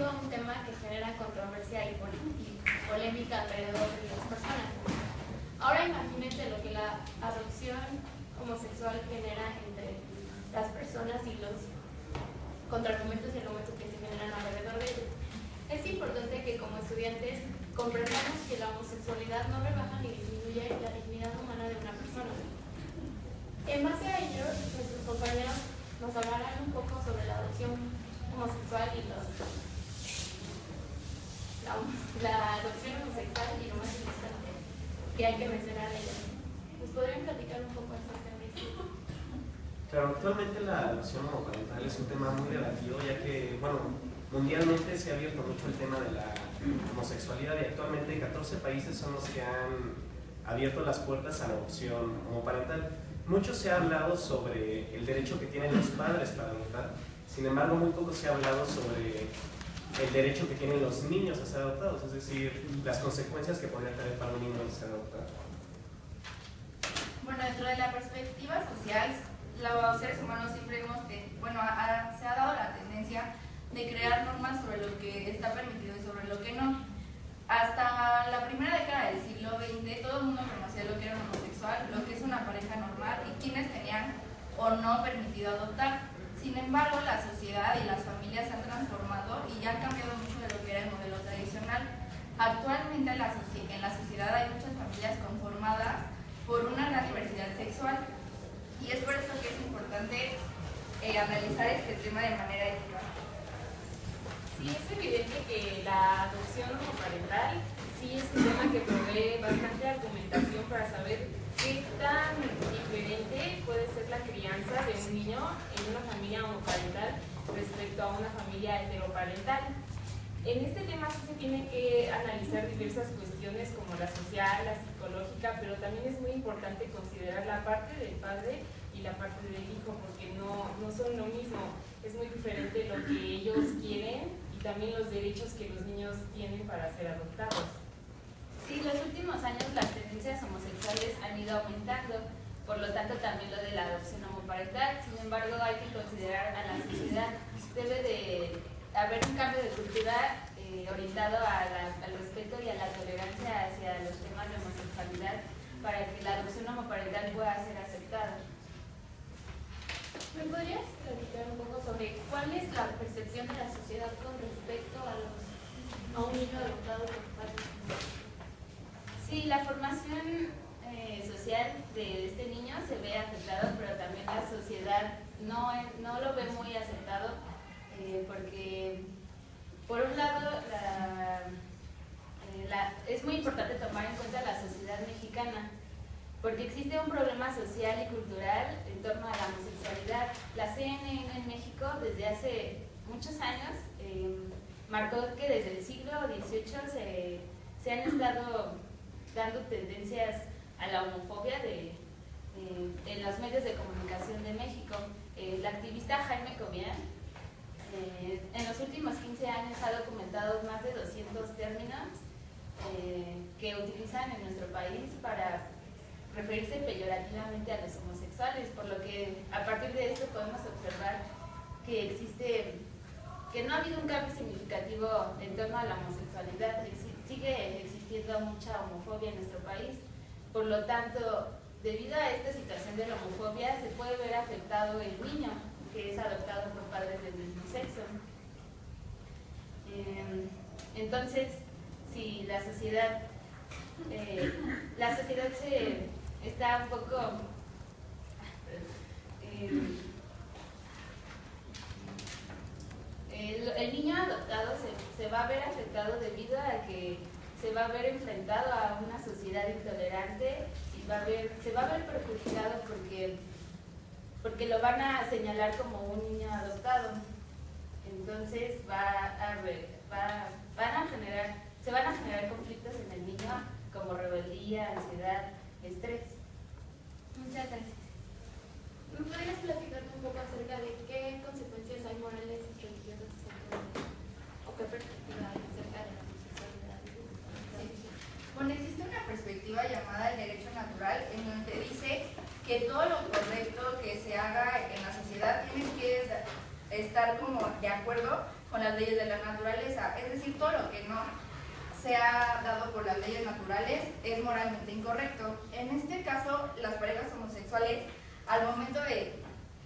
todo un tema que genera controversia y polémica alrededor de las personas. Ahora imagínense lo que la adopción homosexual genera entre las personas y los contraargumentos y argumentos que se generan alrededor de ellos. Es importante que como estudiantes comprendamos que la homosexualidad no rebaja ni disminuye la dignidad humana de una persona. En base a ello, nuestros compañeros nos hablarán un poco sobre la adopción homosexual y la adopción homosexual y lo más importante que hay que mencionar de ella. ¿Nos podrían platicar un poco acerca de eso? Claro, actualmente la adopción homoparental es un tema muy relativo, ya que, mundialmente se ha abierto mucho el tema de la homosexualidad y actualmente 14 países son los que han abierto las puertas a la adopción homoparental. Mucho se ha hablado sobre el derecho que tienen los padres para adoptar, sin embargo, muy poco se ha hablado sobre el derecho que tienen los niños a ser adoptados, es decir, las consecuencias que podría tener para un niño el ser adoptado. Bueno, dentro de la perspectiva social, los seres humanos siempre se ha dado la tendencia de crear normas sobre lo que está permitido y sobre lo que no. Hasta la primera década del siglo XX, todo el mundo conocía lo que era un homosexual, lo que es una pareja normal y quienes tenían o no permitido adoptar. Sin embargo, la sociedad y las familias se han transformado y ya han cambiado mucho de lo que era el modelo tradicional. Actualmente en la sociedad hay muchas familias conformadas por una gran diversidad sexual y es por eso que es importante analizar este tema de manera ética. Sí, es evidente que la adopción homoparental sí es un tema que provee bastante argumentación para saber qué tan diferente puede ser la crianza de un niño en una familia homoparental respecto a una familia heteroparental. En este tema sí se tiene que analizar diversas cuestiones como la social, la psicológica, pero también es muy importante considerar la parte del padre y la parte del hijo, porque no son lo mismo. Es muy diferente lo que ellos quieren y también los derechos que los niños tienen para ser adoptados. Sí, en los últimos años las tendencias homosexuales han ido aumentando, por lo tanto también lo de la adopción homoparental. Sin embargo, hay que considerar a la sociedad, debe de haber un cambio de cultura orientado al respeto y a la tolerancia hacia los temas de homosexualidad para que la adopción homoparental pueda ser aceptada. ¿Me podrías platicar un poco sobre cuál es la percepción de la sociedad con respecto a un niño adoptado por padres? Sí, la formación social de este niño se ve afectado, pero también la sociedad no lo ve muy aceptado porque, por un lado, es muy importante tomar en cuenta la sociedad mexicana, porque existe un problema social y cultural en torno a la homosexualidad. La CNN en México desde hace muchos años marcó que desde el siglo XVIII se han estado dando tendencias a la homofobia en los medios de comunicación de México. La activista Jaime Cobian en los últimos 15 años ha documentado más de 200 términos que utilizan en nuestro país para referirse peyorativamente a los homosexuales, por lo que a partir de esto podemos observar que no ha habido un cambio significativo en torno a la homosexualidad. Sigue existiendo mucha homofobia en nuestro país, por lo tanto, debido a esta situación de la homofobia se puede ver afectado el niño que es adoptado por padres del mismo sexo. Entonces, si la sociedad se está un poco el niño adoptado se va a ver afectado debido a que se va a ver enfrentado a una sociedad intolerante y se va a ver perjudicado porque lo van a señalar como un niño adoptado. Entonces se van a generar conflictos en el niño como rebeldía, ansiedad, estrés. Muchas gracias. ¿Me podrías platicar un poco acerca de qué consecuencias hay morales y religiosas o qué perspectiva hay acerca de la homosexualidad? Sí. Bueno, existe una perspectiva llamada el derecho natural en donde dice que todo lo correcto que se haga en la sociedad tiene que estar como de acuerdo con las leyes de la naturaleza, es decir, todo lo que no sea dado por las leyes naturales es moralmente incorrecto. En este caso, las parejas homosexuales, al momento de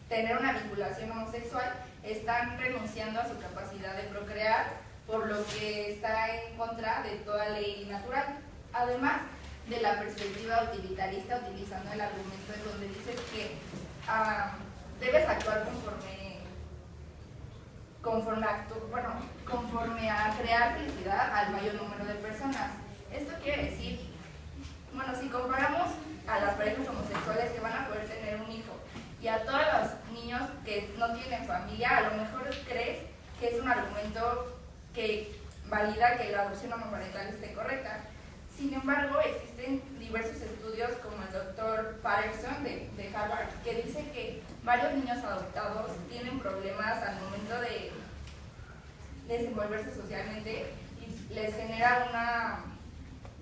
tener una vinculación homosexual, están renunciando a su capacidad de procrear, por lo que está en contra de toda ley natural. Además de la perspectiva utilitarista, utilizando el argumento en donde dices que debes actuar conforme a crear felicidad al mayor número de personas. Esto quiere decir, bueno, si comparamos a las parejas homosexuales que van a poder tener un hijo y a todos los niños que no tienen familia, a lo mejor crees que es un argumento que valida que la adopción homoparental esté correcta. Sin embargo, existen diversos estudios como el doctor Patterson de Harvard, que dice que varios niños adoptados tienen problemas al momento de desenvolverse socialmente y les genera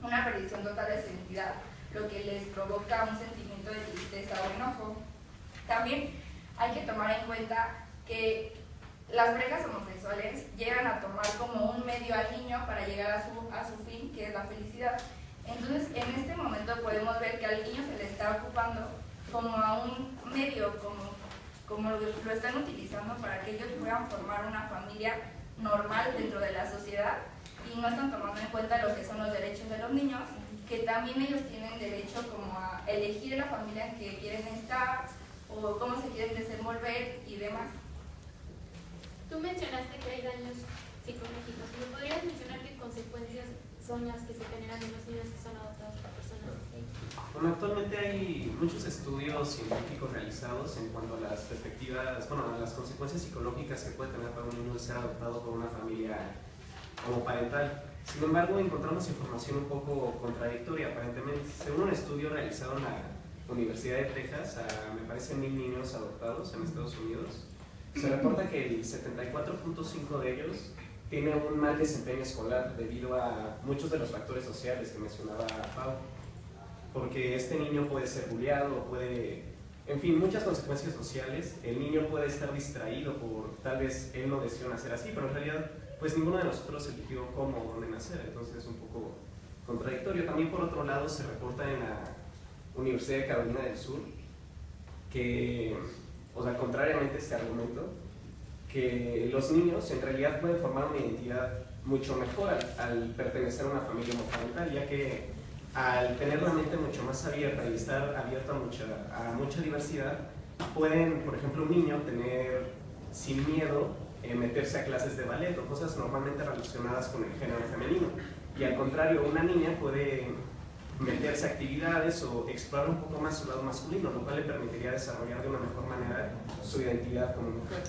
una perdición total de su identidad, lo que les provoca un sentimiento de tristeza o enojo. También hay que tomar en cuenta que las parejas homosexuales llegan a tomar como un medio al niño para llegar a su fin, que es la felicidad. Entonces, en este momento podemos ver que al niño se le está ocupando como a un medio, como lo están utilizando para que ellos puedan formar una familia normal dentro de la sociedad, y no están tomando en cuenta lo que son los derechos de los niños, que también ellos tienen derecho como a elegir la familia en que quieren estar o cómo se quieren desenvolver y demás. Tú mencionaste que hay daños psicológicos. ¿Me podrías mencionar qué consecuencias son las que se generan en los niños que son adoptados por personas gays? Bueno, actualmente hay muchos estudios científicos realizados en cuanto a las perspectivas, bueno, a las consecuencias psicológicas que puede tener para un niño ser adoptado por una familia homoparental. Sin embargo, encontramos información un poco contradictoria aparentemente. Según un estudio realizado en la Universidad de Texas, me parece 1,000 niños adoptados en Estados Unidos, se reporta que el 74.5% de ellos tiene un mal desempeño escolar debido a muchos de los factores sociales que mencionaba Pau, porque este niño puede ser bulleado, en fin, muchas consecuencias sociales. El niño puede estar distraído por, tal vez él no deseó nacer así, pero en realidad pues ninguno de nosotros eligió cómo o dónde nacer, entonces es un poco contradictorio. También por otro lado se reporta en la Universidad de Carolina del Sur que, o sea, contrariamente a este argumento, que los niños en realidad pueden formar una identidad mucho mejor al pertenecer a una familia homoparental, ya que al tener la mente mucho más abierta y estar abierta a mucha diversidad, pueden, por ejemplo, un niño tener sin miedo meterse a clases de ballet o cosas normalmente relacionadas con el género femenino, y al contrario, una niña puede meterse a actividades o explorar un poco más su lado masculino, lo cual le permitiría desarrollar de una mejor manera su identidad como mujer.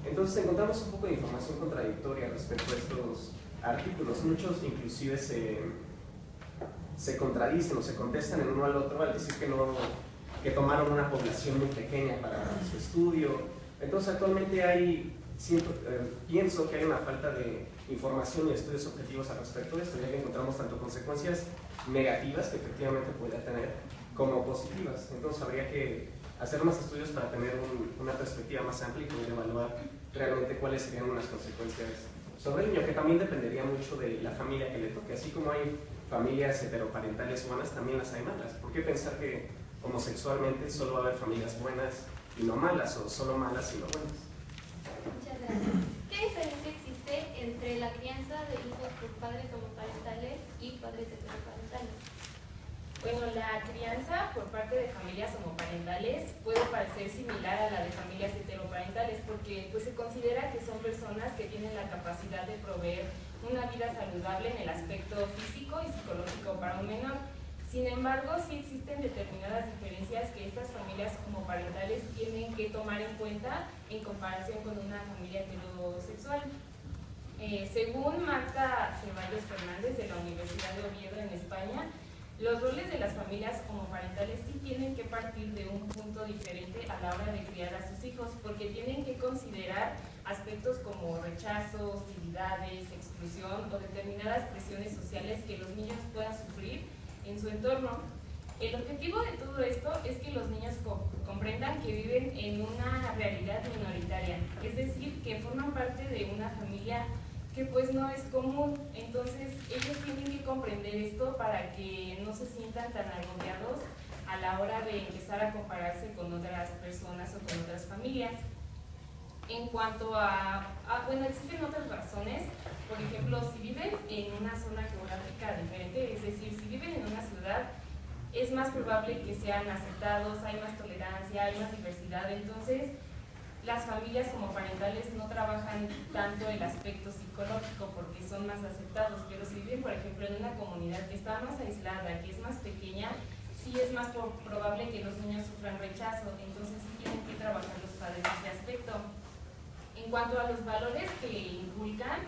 Entonces encontramos un poco de información contradictoria respecto a estos artículos. Muchos inclusive se contradicen o se contestan el uno al otro al decir que tomaron una población muy pequeña para su estudio. Entonces actualmente pienso que hay una falta de información y estudios objetivos al respecto de esto, ya que encontramos tanto consecuencias negativas que efectivamente puede tener como positivas. Entonces habría que hacer más estudios para tener una perspectiva más amplia y poder evaluar realmente cuáles serían unas consecuencias sobre el niño, que también dependería mucho de la familia que le toque. Así como hay familias heteroparentales buenas, también las hay malas. ¿Por qué pensar que homosexualmente solo va a haber familias buenas y no malas, o solo malas y no buenas? Muchas gracias. ¿Qué diferencia existe entre la crianza de hijos por padres homoparentales y padres heteroparentales? Bueno, la crianza por parte de familias homoparentales puede parecer similar a la de familias heteroparentales porque pues, se considera que son personas que tienen la capacidad de proveer una vida saludable en el aspecto físico y psicológico para un menor. Sin embargo, sí existen determinadas diferencias que estas familias homoparentales tienen que tomar en cuenta en comparación con una familia heterosexual. Según Marta Ceballos Fernández de la Universidad de Oviedo en España, los roles de las familias homoparentales sí tienen que partir de un punto diferente a la hora de criar a sus hijos, porque tienen que considerar aspectos como rechazo, hostilidades, exclusión o determinadas presiones sociales que los niños puedan sufrir en su entorno. El objetivo de todo esto es que los niños comprendan que viven en una realidad minoritaria, es decir, que forman parte de una familia que pues no es común. Entonces ellos tienen que comprender esto para que no se sientan tan agobiados a la hora de empezar a compararse con otras personas o con otras familias. En cuanto bueno, existen otras razones. Por ejemplo, si viven en una zona geográfica diferente, es decir, si viven en una ciudad, es más probable que sean aceptados, hay más tolerancia, hay más diversidad. Entonces, las familias homoparentales no trabajan tanto el aspecto psicológico porque son más aceptados, pero si viven, por ejemplo, en una comunidad que está más aislada, que es más pequeña, sí es más probable que los niños sufran rechazo. Entonces, sí tienen que trabajar los padres en ese aspecto. En cuanto a los valores que inculcan,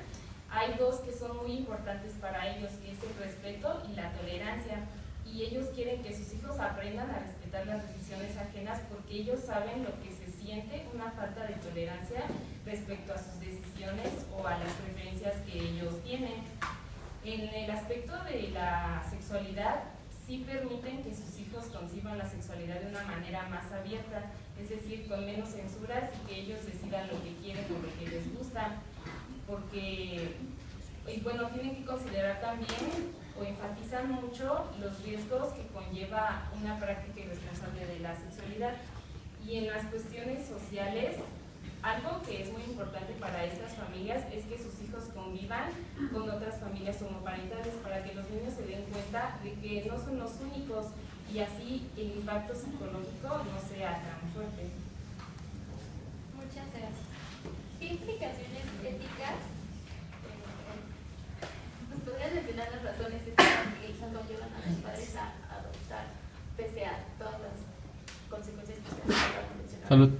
hay dos que son muy importantes para ellos, que es el respeto y la tolerancia. Y ellos quieren que sus hijos aprendan a respetar las decisiones ajenas porque ellos saben lo que se siente una falta de tolerancia respecto a sus decisiones o a las preferencias que ellos tienen. En el aspecto de la sexualidad, sí permiten que sus hijos conciban la sexualidad de una manera más abierta, es decir, con menos censuras y que ellos decidan lo que quieren o lo que les gusta, porque, y bueno, tienen que considerar también o enfatizan mucho los riesgos que conlleva una práctica irresponsable de la sexualidad. Y en las cuestiones sociales, algo que es muy importante para estas familias es que sus hijos convivan con otras familias homoparentales para que los niños se den cuenta de que no son los únicos y así el impacto psicológico no sea tan fuerte. Muchas gracias. ¿Qué implicaciones éticas nos podrías mencionar las razones éticas que conllevan a los padres a adoptar pese a todas las consecuencias que se han mencionado? Salud.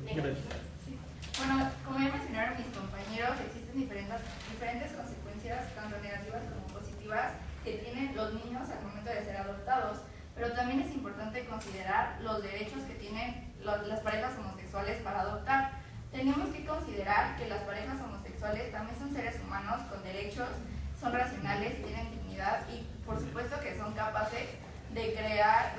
Bueno, como ya mencionaron mis compañeros, existen diferentes consecuencias, tanto negativas como positivas, que tienen los niños al momento de ser adoptados. Pero también es importante considerar los derechos que tienen las parejas homosexuales para adoptar. Tenemos que considerar que las parejas homosexuales también son seres humanos con derechos, son racionales y tienen dignidad y por supuesto que son capaces de criar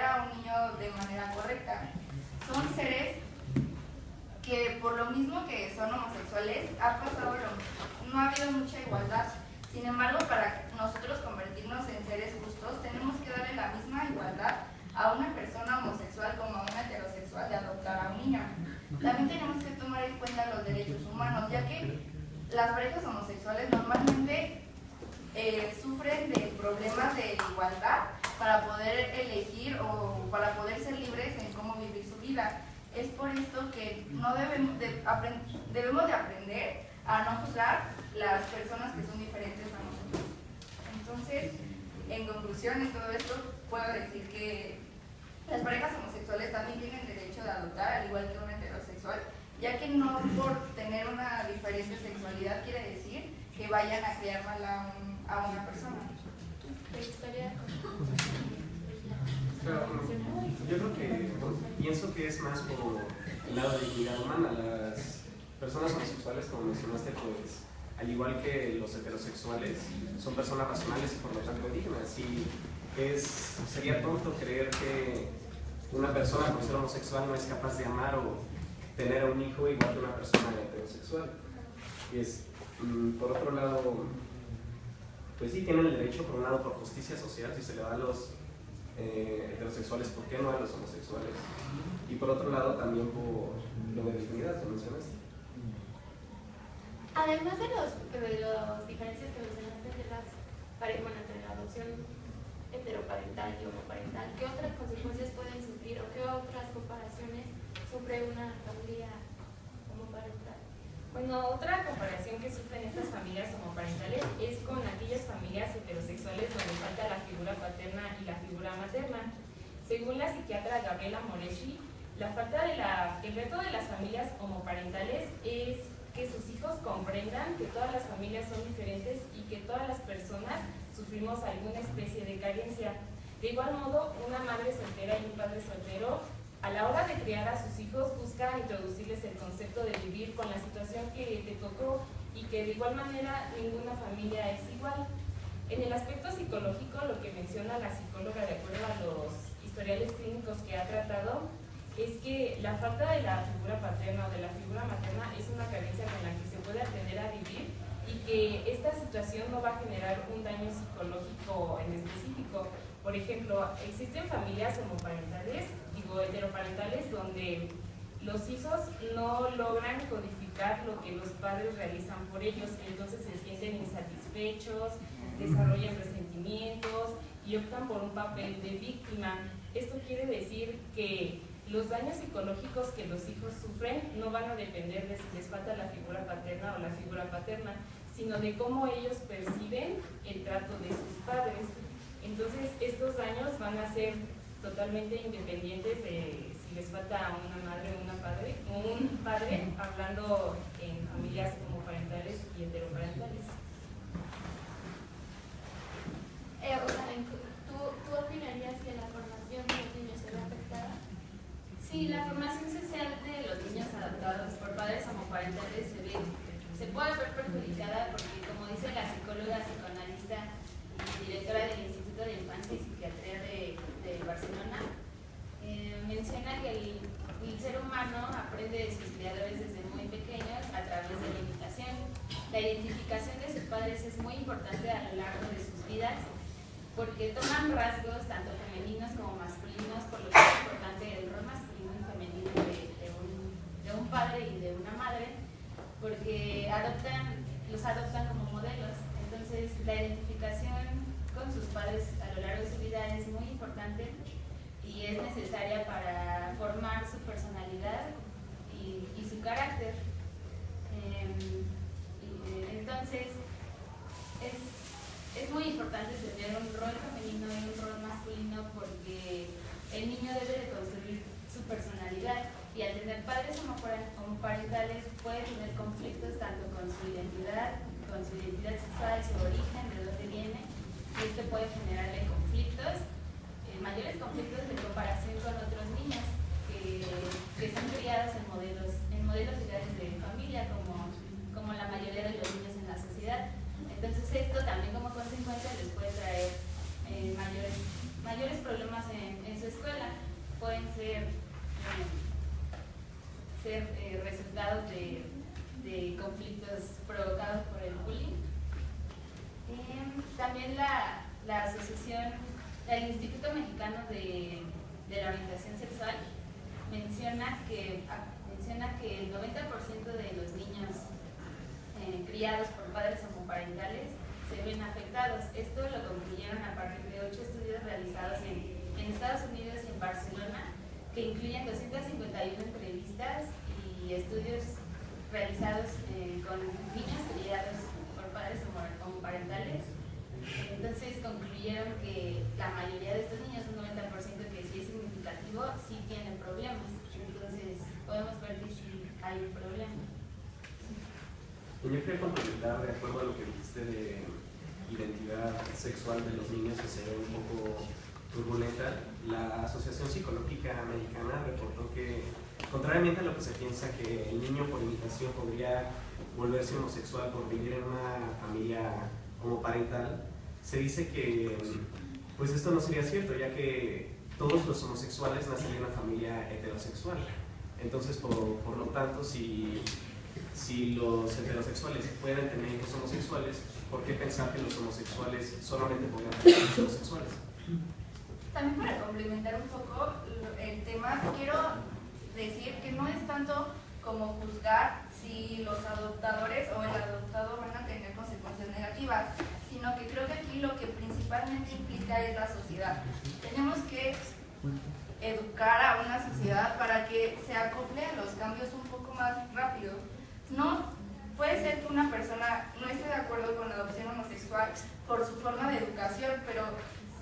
a un niño de manera correcta. Son seres que por lo mismo que son homosexuales no ha habido mucha igualdad. Sin embargo, para nosotros convertirnos en seres justos, tenemos que darle la misma igualdad a una persona homosexual como a una heterosexual de adoptar a un niño. También tenemos que tomar en cuenta los derechos humanos, ya que las parejas homosexuales normalmente sufren de problemas de igualdad para poder elegir o para poder ser libres en cómo vivir su vida. Es por esto que no debemos de aprender a no juzgar las personas que son diferentes a nosotros. Entonces, en conclusión, en todo esto, puedo decir que las parejas homosexuales también tienen derecho de adoptar, al igual que un heterosexual, ya que no por tener una diferente sexualidad quiere decir que vayan a criar mal a una persona. Yo creo que, pienso que es más como el lado de dignidad humana. Las personas homosexuales, como mencionaste, pues, al igual que los heterosexuales, son personas racionales y por lo tanto dignas. Y sería tonto creer que una persona por ser homosexual no es capaz de amar o tener a un hijo igual que una persona heterosexual. Por otro lado, pues sí, tienen el derecho, por un lado, por justicia social, si se le da a los heterosexuales, ¿por qué no a los homosexuales? Y por otro lado, también por lo de dignidad, que mencionaste. Además de las diferencias que mencionaste entre la adopción heteroparental y homoparental, ¿qué otras consecuencias pueden sufrir o qué otras comparaciones sufre una familia homoparental? Bueno, otra comparación que sufren estas familias homoparentales es con aquellas familias heterosexuales donde falta la figura paterna y la figura materna. Según la psiquiatra Gabriela Moreschi, el reto de las familias homoparentales es que sus hijos comprendan que todas las familias son diferentes y que todas las personas sufrimos alguna especie de carencia. De igual modo, una madre soltera y un padre soltero, a la hora de criar a sus hijos, busca introducirles el concepto de vivir con la situación que te tocó y que de igual manera ninguna familia es igual. En el aspecto psicológico, lo que menciona la psicóloga de acuerdo a los historiales clínicos que ha tratado es que la falta de la figura paterna o de la figura materna es una carencia con la que se puede aprender a vivir y que esta situación no va a generar un daño psicológico en específico. Por ejemplo, existen familias homoparentales, heteroparentales, donde los hijos no logran codificar lo que los padres realizan por ellos, entonces se sienten insatisfechos, desarrollan resentimientos y optan por un papel de víctima. Esto quiere decir que los daños psicológicos que los hijos sufren no van a depender de si les falta la figura paterna o la figura paterna, sino de cómo ellos perciben el trato de sus padres. Entonces, estos daños van a ser totalmente independientes de si les falta una madre o un padre, hablando en familias homoparentales y heteroparentales. ¿Tú opinarías que la formación de los niños se ve afectada? Sí, la formación social de los niños adoptados por padres homoparentales se puede ver perjudicada porque, como dice la psicóloga psicoanalista y directora del Instituto de Infancia y Psiquiatría de Barcelona, menciona que el ser humano aprende de sus creadores desde muy pequeños a través de la imitación. La identificación de sus padres es muy importante a lo largo de sus vidas porque toman rasgos tanto femeninos como masculinos, por lo que es importante el rol masculino y femenino de un padre y de una madre, porque los adoptan como modelos. Entonces, la identificación con sus padres a lo largo de su vida es muy importante y es necesaria para formar su personalidad y su carácter. Entonces, es muy importante tener un rol femenino y un rol masculino porque el niño debe de construir su personalidad y al tener padres homoparentales puede tener conflictos tanto con su identidad sexual, su origen, de dónde viene, y esto puede generarle conflictos, mayores conflictos de comparación con otros niños que son criados en modelos ideales de familia como la mayoría de los niños en la sociedad. Entonces esto también como consecuencia les puede traer mayores problemas en su escuela. Pueden ser resultados de conflictos provocados por el bullying. También la asociación, el Instituto Mexicano de la Orientación Sexual menciona que el 90% de los niños criados por padres homoparentales se ven afectados. Esto lo concluyeron a partir de 8 estudios realizados en Estados Unidos y en Barcelona, que incluyen 251 entrevistas y estudios realizados con niños criados por padres homoparentales. Entonces concluyeron que la mayoría de estos niños, un 90% que sí es significativo, sí tienen problemas. Entonces podemos ver que sí hay un problema. Yo quería complementar, de acuerdo a lo que dijiste de identidad sexual de los niños, que se ve un poco turbulenta. La Asociación Psicológica Americana reportó que, contrariamente a lo que se piensa, que el niño por imitación podría volverse homosexual por vivir en una familia homoparental, se dice que pues esto no sería cierto, ya que todos los homosexuales nacen en una familia heterosexual. Entonces, por lo tanto, si los heterosexuales pueden tener hijos homosexuales, ¿por qué pensar que los homosexuales solamente podrían tener hijos homosexuales? También para complementar un poco el tema, quiero decir que no es tanto como juzgar si los adoptadores o el adoptado van a tener consecuencias negativas, sino que creo que aquí lo que principalmente implica es la sociedad. Tenemos que educar a una sociedad para que se acople a los cambios un poco más rápido. No puede ser que una persona no esté de acuerdo con la adopción homosexual por su forma de educación, pero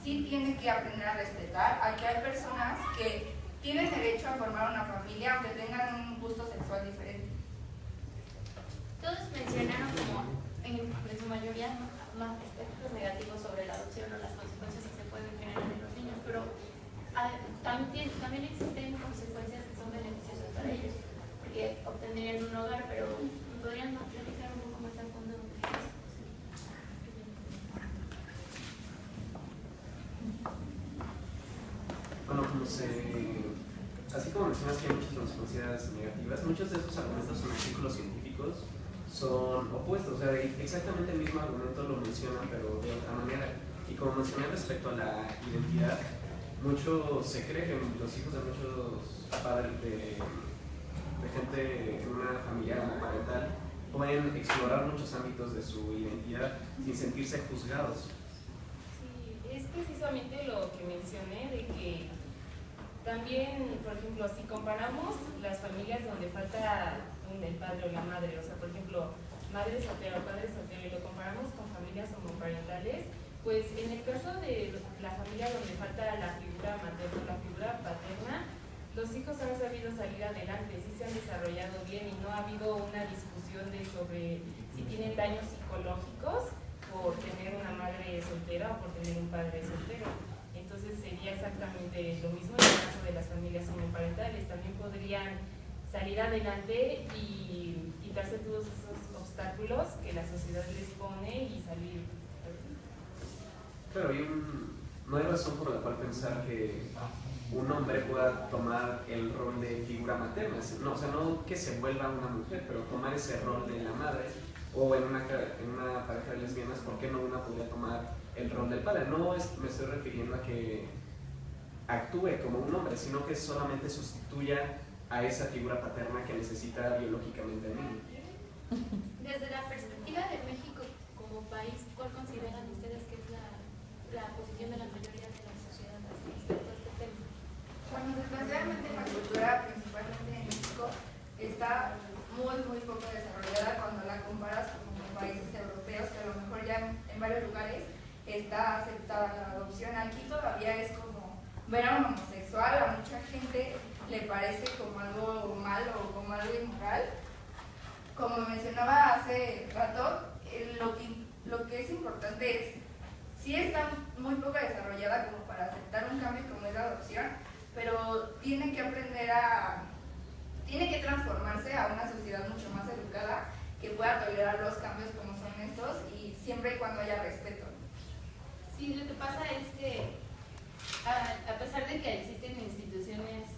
sí tiene que aprender a respetar a que hay personas que tienen derecho a formar una familia aunque tengan un gusto sexual diferente. Todos mencionaron como en su mayoría más aspectos negativos sobre la adopción o las consecuencias que se pueden generar en los niños, pero también existen consecuencias que son beneficiosas para ellos, porque obtendrían un hogar, pero podrían platicar un poco más a fondo. Bueno, así como mencionas que hay muchas consecuencias negativas, muchos de estos argumentos en artículos científicos son opuestos, o sea, exactamente el mismo argumento lo mencionan, pero de otra manera. Y como mencioné respecto a la identidad, mucho se cree que los hijos de muchos padres de gente en una familia monoparental pueden explorar muchos ámbitos de su identidad sin sentirse juzgados. Sí, es precisamente lo que mencioné, de que también, por ejemplo, si comparamos las familias donde falta el padre o la madre, o sea, por ejemplo, madre soltera o padre soltero, y lo comparamos con familias homoparentales, pues en el caso de la familia donde falta la figura materna, la figura paterna, los hijos han sabido salir adelante, sí se han desarrollado bien y no ha habido una discusión sobre si tienen daños psicológicos por tener una madre soltera o por tener un padre soltero. Entonces sería exactamente lo mismo en el caso de las familias homoparentales. También podrían salir adelante y quitarse todos esos obstáculos que la sociedad les pone y salir. Claro, no hay razón por la cual pensar que un hombre pueda tomar el rol de figura materna, no, o sea, no que se vuelva una mujer, pero tomar ese rol de la madre, o en una pareja de lesbianas, ¿por qué no una podría tomar el rol del padre? No me estoy refiriendo a que actúe como un hombre, sino que solamente sustituya a esa figura paterna que necesita biológicamente el niño. Desde la perspectiva de México como país, ¿cuál consideran ustedes que es la posición de la mayoría de la sociedad respecto a este tema? Bueno, desgraciadamente la cultura, principalmente en México, está muy poco desarrollada cuando la comparas con países europeos, que a lo mejor ya en varios lugares está aceptada la adopción. Aquí todavía es como ver a un homosexual, a mucha gente le parece como algo malo o como algo inmoral. Como mencionaba hace rato, lo que es importante es, sí está muy poco desarrollada como para aceptar un cambio como es la adopción, pero tiene que tiene que transformarse a una sociedad mucho más educada que pueda tolerar los cambios como son estos y siempre y cuando haya respeto. Sí, lo que pasa es que a pesar de que existen instituciones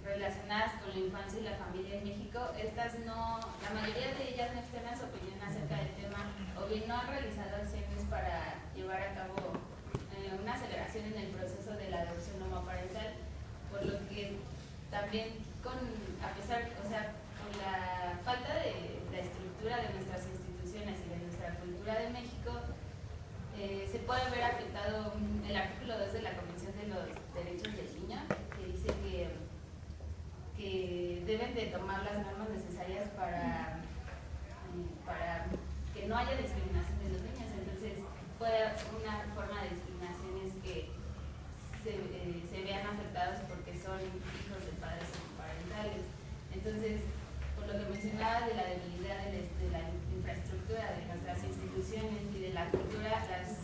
relacionadas con la infancia y la familia en México, la mayoría de ellas no externan su opinión acerca del tema o bien no han realizado acciones para llevar a cabo una aceleración en el proceso de la adopción homoparental, por lo que también con la falta de la estructura de nuestras instituciones y de nuestra cultura de México, se puede ver afectado el artículo 2 de la Convención de los Derechos del Niño, que dice que deben de tomar las normas necesarias para que no haya discriminación de los niños. Entonces, una forma de discriminación es que se vean afectados porque son hijos de padres homoparentales. Entonces, por lo que mencionaba de la debilidad de la infraestructura de nuestras instituciones y de la cultura, las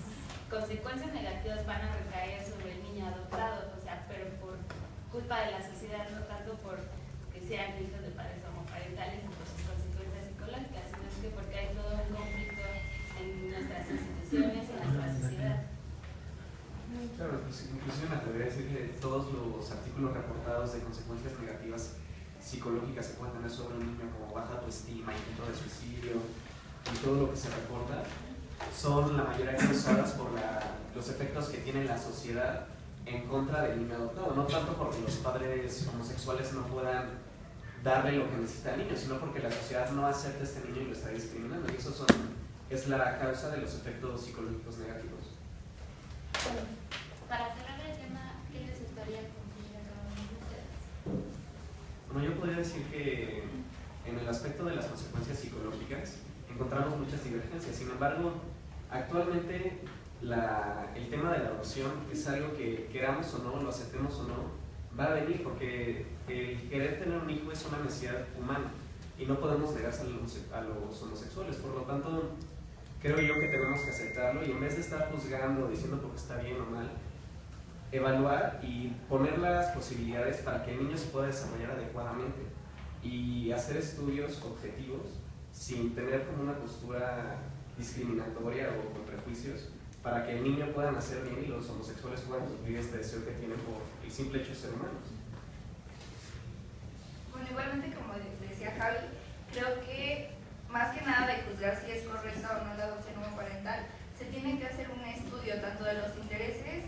consecuencias negativas van a recaer sobre el niño adoptado, o sea, pero por culpa de la sociedad, no tanto por que sean hijos de padres homoparentales y por sus consecuencias psicológicas, sino es que porque hay todo un conflicto en nuestras instituciones y en nuestra sociedad. Claro, pues inclusive me atrevería a decir que todos los artículos reportados de consecuencias negativas psicológicas se pueden tener sobre un niño, como baja autoestima, intento de suicidio y todo lo que se reporta, son la mayoría causadas por los efectos que tiene la sociedad en contra del niño adoptado, no tanto porque los padres homosexuales no puedan darle lo que necesita el niño, sino porque la sociedad no acepta a este niño y lo está discriminando, y eso es la causa de los efectos psicológicos negativos. Bueno, para cerrar el tema, ¿qué les gustaría concluir a cada uno de ustedes? Bueno, yo podría decir que en el aspecto de las consecuencias psicológicas encontramos muchas divergencias. Sin embargo, actualmente el tema de la adopción es algo que queramos o no, lo aceptemos o no, va a venir, porque el querer tener un hijo es una necesidad humana y no podemos negarse a los homosexuales. Por lo tanto, creo yo que tenemos que aceptarlo y en vez de estar juzgando, diciendo porque está bien o mal, evaluar y poner las posibilidades para que el niño se pueda desarrollar adecuadamente y hacer estudios objetivos sin tener como una postura discriminatoria o con prejuicios para que el niño pueda nacer bien y los homosexuales puedan cumplir este deseo que tienen por el simple hecho de ser humanos. Bueno, igualmente como decía Javi, creo que más que nada de juzgar si es correcta o no la adopción homoparental, se tiene que hacer un estudio tanto de los intereses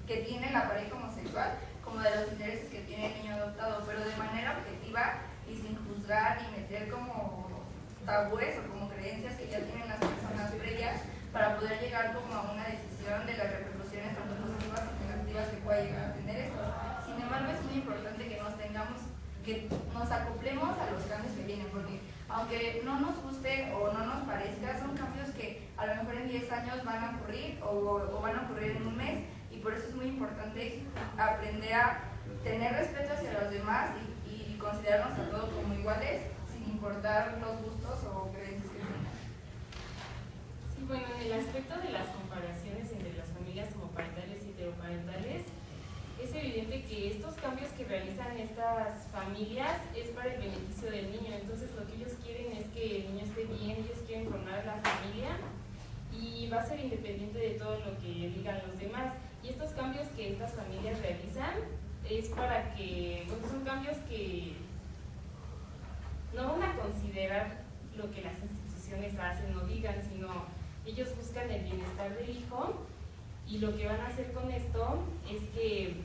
que tiene la pareja homosexual como de los intereses que tiene el niño adoptado, pero de manera objetiva y sin juzgar ni meter como tabúes o como creencias que ya tienen las personas previas para poder llegar como a una decisión de las repercusiones tanto positivas como negativas que pueda llegar a tener esto. Sin embargo, es muy importante que nos acoplemos a los cambios que vienen, porque aunque no nos guste o no nos parezca, son cambios que a lo mejor en 10 años van a ocurrir o van a ocurrir en un mes, y por eso es muy importante aprender a tener respeto hacia los demás y considerarnos a todos como iguales, sin importar los gustos o creencias que tengan. Sí, bueno, en el aspecto de las comparaciones entre las familias homoparentales y heteroparentales, es evidente que estos cambios que realizan estas familias es para el beneficio del niño. Entonces lo que ellos quieren es que el niño esté bien, ellos quieren formar la familia y va a ser independiente de todo lo que digan los demás. Y estos cambios que estas familias realizan es para que, bueno, son cambios que no van a considerar lo que las instituciones hacen o digan, sino ellos buscan el bienestar del hijo. Y lo que van a hacer con esto es que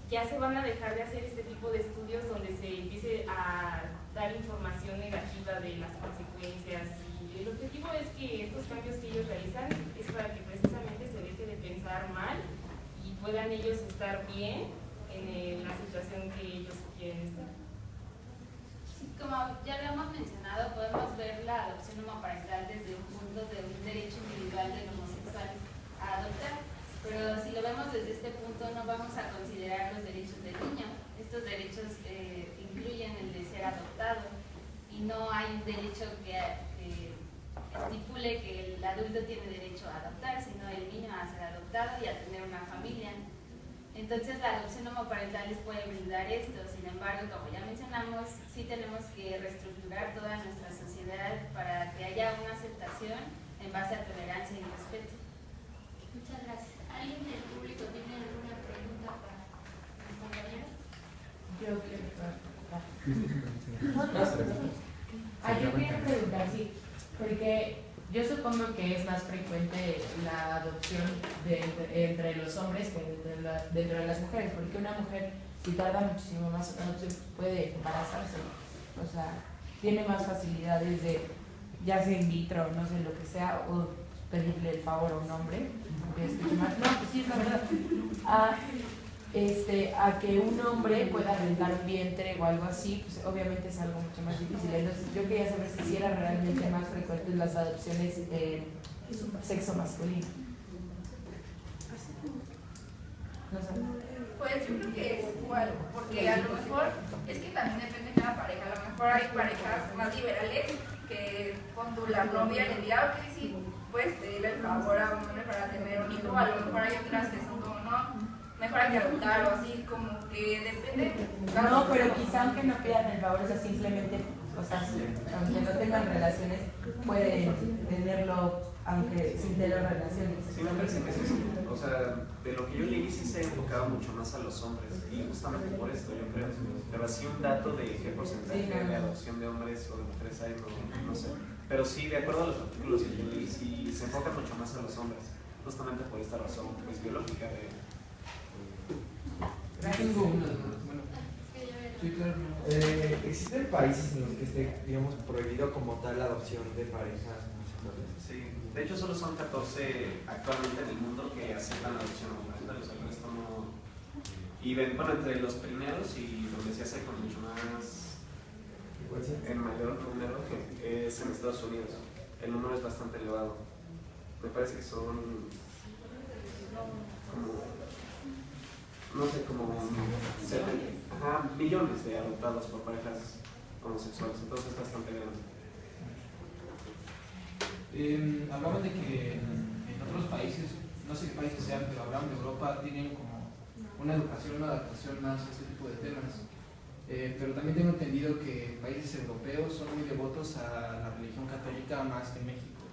ya se van a dejar de hacer este tipo de estudios donde se empiece a dar información negativa de las consecuencias. Y el objetivo es que estos cambios que ellos realizan es para que precisamente se deje de pensar mal y puedan ellos estar bien en la situación que ellos quieren estar. Sí, como ya lo hemos mencionado, podemos ver la adopción homoparental desde un punto de un derecho individual del homosexual a adoptar, pero si lo vemos desde este punto no vamos a considerar los derechos del niño. Estos derechos incluyen el de ser adoptado y no hay un derecho que estipule que el adulto tiene derecho a adoptar, sino el niño a ser adoptado y a tener una familia. Entonces la adopción homoparental les puede brindar esto. Sin embargo, como ya mencionamos, sí tenemos que reestructurar toda nuestra sociedad para que haya una aceptación en base a tolerancia y respeto. Muchas gracias. ¿Alguien del público tiene alguna pregunta para mis compañeros? Yo quiero preguntar, sí, porque yo supongo que es más frecuente la adopción entre los hombres que dentro de las mujeres, porque una mujer, si tarda muchísimo más en adopción, puede embarazarse, o sea, tiene más facilidades de, ya sea in vitro, no sé, lo que sea, o pedirle el favor a un hombre, aunque escuche mal, no, pues sí, es la verdad, a que un hombre pueda rentar un vientre o algo así, pues obviamente es algo mucho más difícil. Entonces yo quería saber si era realmente más frecuentes las adopciones sexo masculino. No sé. Pues yo creo que es igual, porque a lo mejor es que también depende de cada pareja. A lo mejor hay parejas más liberales que cuando la novia le diga, ok, sí, puedes pedirle el favor a un hombre para tener un hijo. A lo mejor hay otras que son como, no, mejor hay que adoptar o así, como que depende. No, pero quizá aunque no pidan el favor, o sea, simplemente, o sea, aunque no tengan relaciones, pueden tenerlo, aunque sin tener relaciones. Sí, me parece que sí. O sea, de lo que yo leí sí se ha enfocado mucho más a los hombres, y justamente por esto yo creo. Pero así un dato de qué porcentaje de adopción de hombres o de mujeres hay, no sé. Pero sí, de acuerdo a los artículos que yo leí, sí se enfoca mucho más a los hombres, justamente por esta razón pues, biológica de... Tengo una duda. Bueno, sí, claro. ¿Existen países en los que esté, digamos, prohibido como tal la adopción de parejas homosexuales? Sí, de hecho solo son 14 actualmente en el mundo que aceptan la adopción homoparental, o sea, el resto no... Y bueno, entre los primeros y donde se hace con mucho más, en mayor número, que es en Estados Unidos. El número es bastante elevado. Me parece que son como... no sé, como 70 millones de adoptados por parejas homosexuales, entonces es bastante grande. Hablaban de que en otros países, no sé qué países sean, pero hablaban de Europa, tienen como una educación, una adaptación más a este tipo de temas. Pero también tengo entendido que países europeos son muy devotos a la religión católica más que México.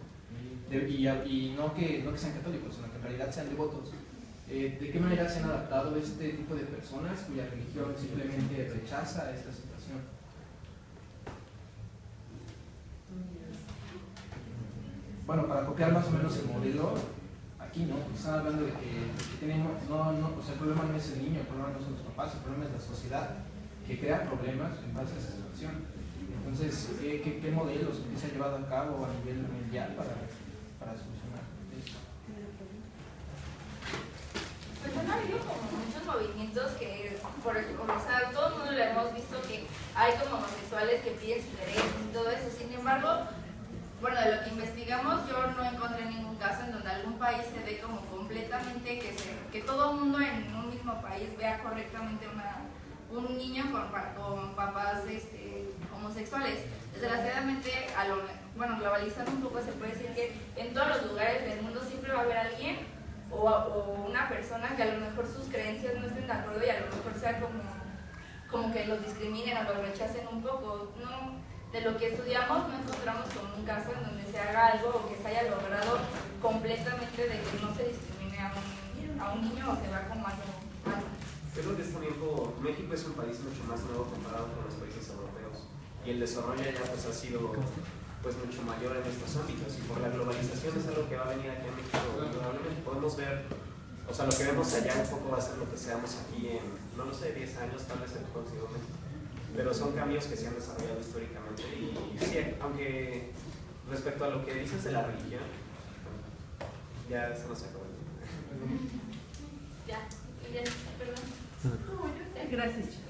y no que sean católicos, sino que en realidad sean devotos. ¿De qué manera se han adaptado este tipo de personas cuya religión simplemente rechaza esta situación? Bueno, para copiar más o menos el modelo, aquí no, están hablando de que tenemos, o sea, el problema no es el niño, el problema no son los papás, el problema es la sociedad que crea problemas en base a esa situación. Entonces, ¿qué modelos que se han llevado a cabo a nivel mundial para solucionar esto? Pues han habido como muchos movimientos que, o sea, todo el mundo lo hemos visto que hay como homosexuales que piden sus derechos y todo eso. Sin embargo, bueno, de lo que investigamos, yo no encontré ningún caso en donde algún país se ve como completamente que todo el mundo en un mismo país vea correctamente un niño con papás homosexuales. Desgraciadamente, bueno, globalizando un poco, se puede decir que en todos los lugares del mundo siempre va a haber alguien o una persona que a lo mejor sus creencias no estén de acuerdo y a lo mejor sea como que los discriminen o los rechacen un poco. No, de lo que estudiamos no encontramos con un caso en donde se haga algo o que se haya logrado completamente de que no se discrimine a un niño o se vea como algo malo. Creo que este tiempo México es un país mucho más nuevo comparado con los países europeos y el desarrollo ya pues ha sido pues mucho mayor en estos ámbitos y por la globalización es algo que va a venir aquí a México. Probablemente podemos ver, o sea, lo que vemos allá un poco va a ser lo que seamos aquí en, no lo sé, 10 años, tal vez en el próximo mes. Pero son cambios que se han desarrollado históricamente y sí, aunque respecto a lo que dices de la religión, ya se nos acabó. Ya, perdón. Gracias.